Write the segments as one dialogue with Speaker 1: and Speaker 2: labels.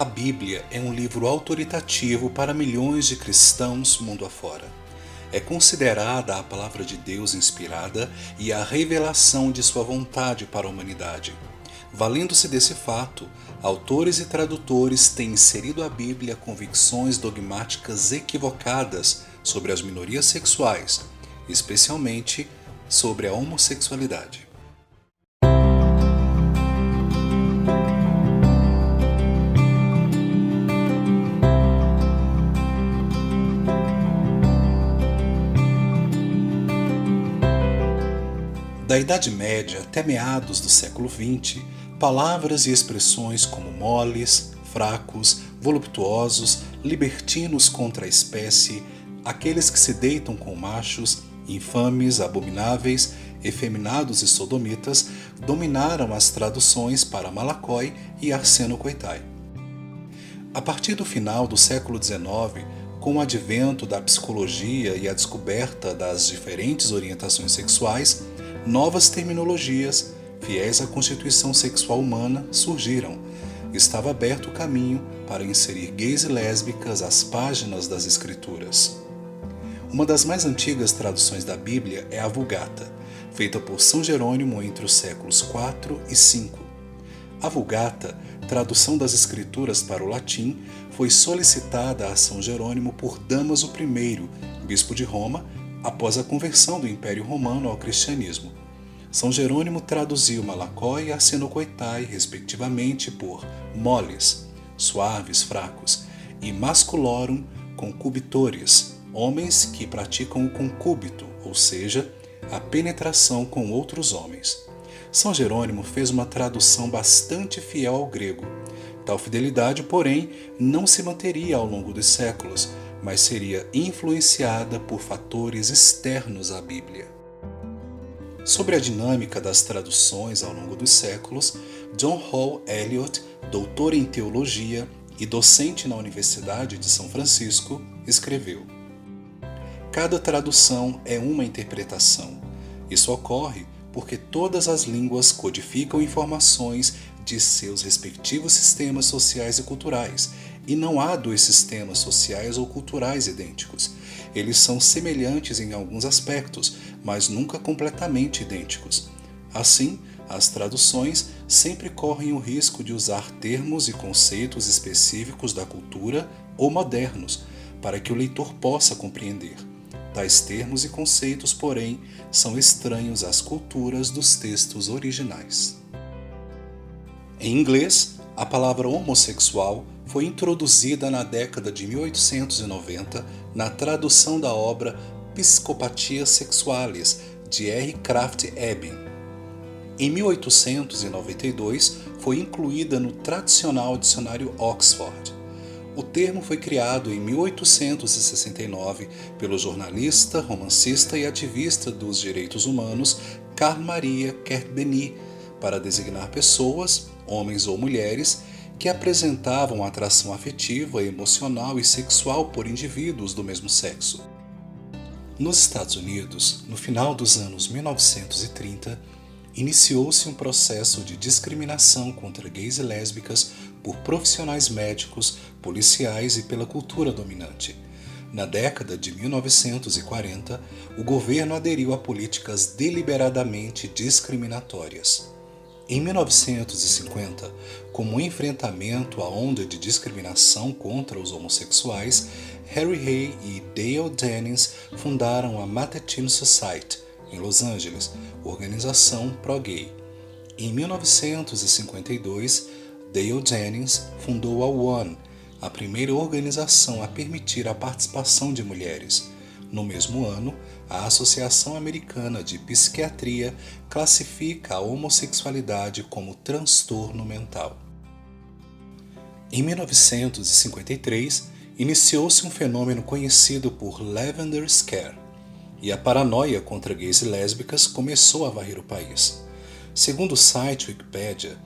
Speaker 1: A Bíblia é um livro autoritativo para milhões de cristãos mundo afora. É considerada a palavra de Deus inspirada e a revelação de sua vontade para a humanidade. Valendo-se desse fato, autores e tradutores têm inserido à Bíblia convicções dogmáticas equivocadas sobre as minorias sexuais, especialmente sobre a homossexualidade. Da Idade Média até meados do século XX, palavras e expressões como moles, fracos, voluptuosos, libertinos contra a espécie, aqueles que se deitam com machos, infames, abomináveis, efeminados e sodomitas, dominaram as traduções para Malacói e Arsênio Coitai. A partir do final do século XIX, com o advento da psicologia e a descoberta das diferentes orientações sexuais, novas terminologias, fiéis à constituição sexual humana, surgiram. Estava aberto o caminho para inserir gays e lésbicas às páginas das Escrituras. Uma das mais antigas traduções da Bíblia é a Vulgata, feita por São Jerônimo entre os séculos IV e V. A Vulgata, tradução das Escrituras para o latim, foi solicitada a São Jerônimo por Dámaso I, bispo de Roma, após a conversão do Império Romano ao cristianismo. São Jerônimo traduziu Malacói e Arsênio Coitai, respectivamente, por moles, suaves, fracos, e masculorum concubitores, homens que praticam o concúbito, ou seja, a penetração com outros homens. São Jerônimo fez uma tradução bastante fiel ao grego. Tal fidelidade, porém, não se manteria ao longo dos séculos, mas seria influenciada por fatores externos à Bíblia. Sobre a dinâmica das traduções ao longo dos séculos, John Hall Elliott, doutor em teologia e docente na Universidade de São Francisco, escreveu: cada tradução é uma interpretação. Isso ocorre porque todas as línguas codificam informações de seus respectivos sistemas sociais e culturais, e não há dois sistemas sociais ou culturais idênticos. Eles são semelhantes em alguns aspectos, mas nunca completamente idênticos. Assim, as traduções sempre correm o risco de usar termos e conceitos específicos da cultura ou modernos, para que o leitor possa compreender. Tais termos e conceitos, porém, são estranhos às culturas dos textos originais. Em inglês, a palavra homossexual foi introduzida na década de 1890 na tradução da obra Psychopathia Sexualis, de R. Kraft Ebing. Em 1892, foi incluída no tradicional dicionário Oxford. O termo foi criado em 1869 pelo jornalista, romancista e ativista dos direitos humanos Carl Maria Kertbeny para designar pessoas, homens ou mulheres, que apresentavam atração afetiva, emocional e sexual por indivíduos do mesmo sexo. Nos Estados Unidos, no final dos anos 1930, iniciou-se um processo de discriminação contra gays e lésbicas por profissionais médicos, policiais e pela cultura dominante. Na década de 1940, o governo aderiu a políticas deliberadamente discriminatórias. Em 1950, como um enfrentamento à onda de discriminação contra os homossexuais, Harry Hay e Dale Jennings fundaram a Mattachine Society, em Los Angeles, organização pró-gay. Em 1952, Dale Jennings fundou a One, a primeira organização a permitir a participação de mulheres. No mesmo ano, a Associação Americana de Psiquiatria classifica a homossexualidade como transtorno mental. Em 1953, iniciou-se um fenômeno conhecido por Lavender Scare, e a paranoia contra gays e lésbicas começou a varrer o país. Segundo o site Wikipedia,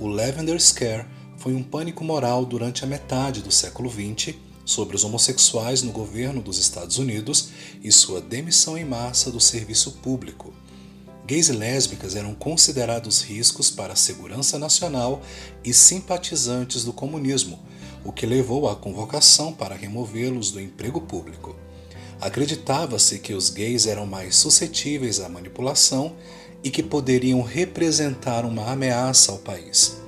Speaker 1: o Lavender Scare foi um pânico moral durante a metade do século XX sobre os homossexuais no governo dos Estados Unidos e sua demissão em massa do serviço público. gays e lésbicas eram considerados riscos para a segurança nacional e simpatizantes do comunismo, o que levou à convocação para removê-los do emprego público. Acreditava-se que os gays eram mais suscetíveis à manipulação e que poderiam representar uma ameaça ao país.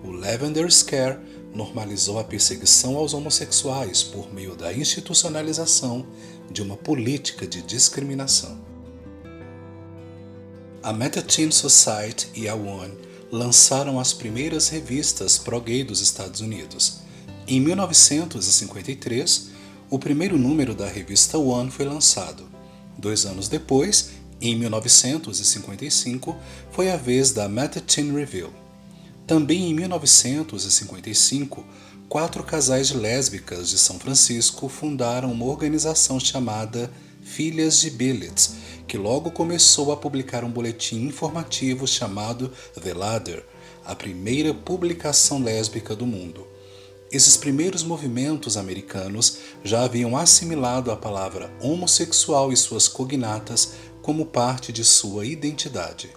Speaker 1: O Lavender Scare normalizou a perseguição aos homossexuais por meio da institucionalização de uma política de discriminação. A Meta-Teen Society e a One lançaram as primeiras revistas pró-gay dos Estados Unidos. Em 1953, o primeiro número da revista One foi lançado. 2 anos depois, em 1955, foi a vez da Meta-Teen Review. Também em 1955, 4 casais de lésbicas de São Francisco fundaram uma organização chamada Filhas de Billets, que logo começou a publicar um boletim informativo chamado The Ladder, a primeira publicação lésbica do mundo. Esses primeiros movimentos americanos já haviam assimilado a palavra homossexual e suas cognatas como parte de sua identidade.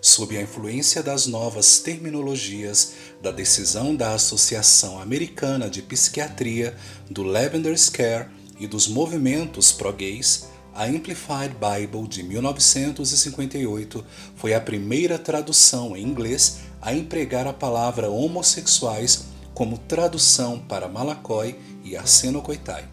Speaker 1: Sob a influência das novas terminologias, da decisão da Associação Americana de Psiquiatria, do Lavender Scare e dos movimentos pró-gays, a Amplified Bible de 1958 foi a primeira tradução em inglês a empregar a palavra homossexuais como tradução para Malakói e Arsenokoitai.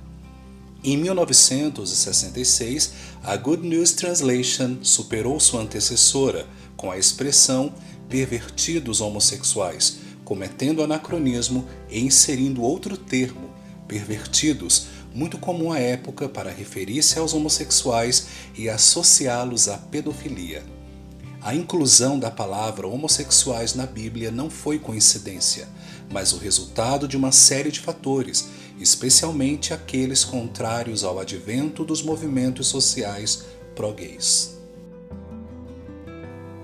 Speaker 1: Em 1966, a Good News Translation superou sua antecessora com a expressão pervertidos homossexuais, cometendo anacronismo e inserindo outro termo, pervertidos, muito comum à época para referir-se aos homossexuais e associá-los à pedofilia. A inclusão da palavra homossexuais na Bíblia não foi coincidência, mas o resultado de uma série de fatores, especialmente aqueles contrários ao advento dos movimentos sociais pró-gays.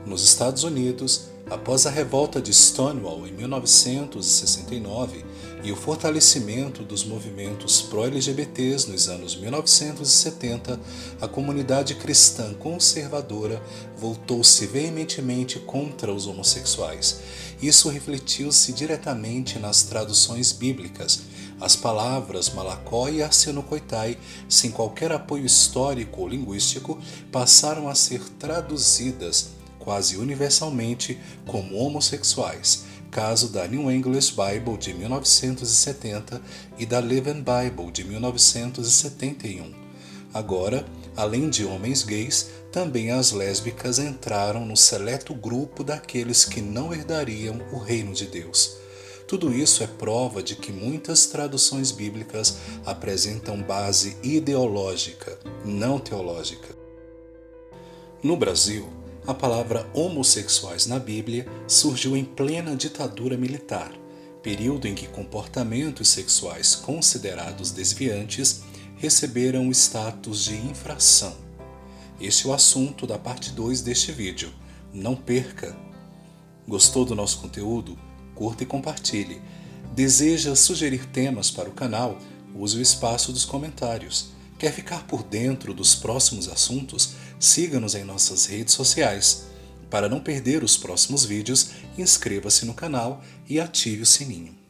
Speaker 1: Nos Estados Unidos, após a revolta de Stonewall em 1969 e o fortalecimento dos movimentos pró-LGBTs nos anos 1970, a comunidade cristã conservadora voltou-se veementemente contra os homossexuais. Isso refletiu-se diretamente nas traduções bíblicas. As palavras Malakói e Arsenokoitai, sem qualquer apoio histórico ou linguístico, passaram a ser traduzidas quase universalmente como homossexuais, caso da New English Bible de 1970 e da Living Bible de 1971. Agora, além de homens gays, também as lésbicas entraram no seleto grupo daqueles que não herdariam o reino de Deus. Tudo isso é prova de que muitas traduções bíblicas apresentam base ideológica, não teológica. No Brasil, a palavra homossexuais na Bíblia surgiu em plena ditadura militar, período em que comportamentos sexuais considerados desviantes receberam o status de infração. Este é o assunto da parte 2 deste vídeo. Não perca! Gostou do nosso conteúdo? Curta e compartilhe. Deseja sugerir temas para o canal? Use o espaço dos comentários. Quer ficar por dentro dos próximos assuntos? Siga-nos em nossas redes sociais. Para não perder os próximos vídeos, inscreva-se no canal e ative o sininho.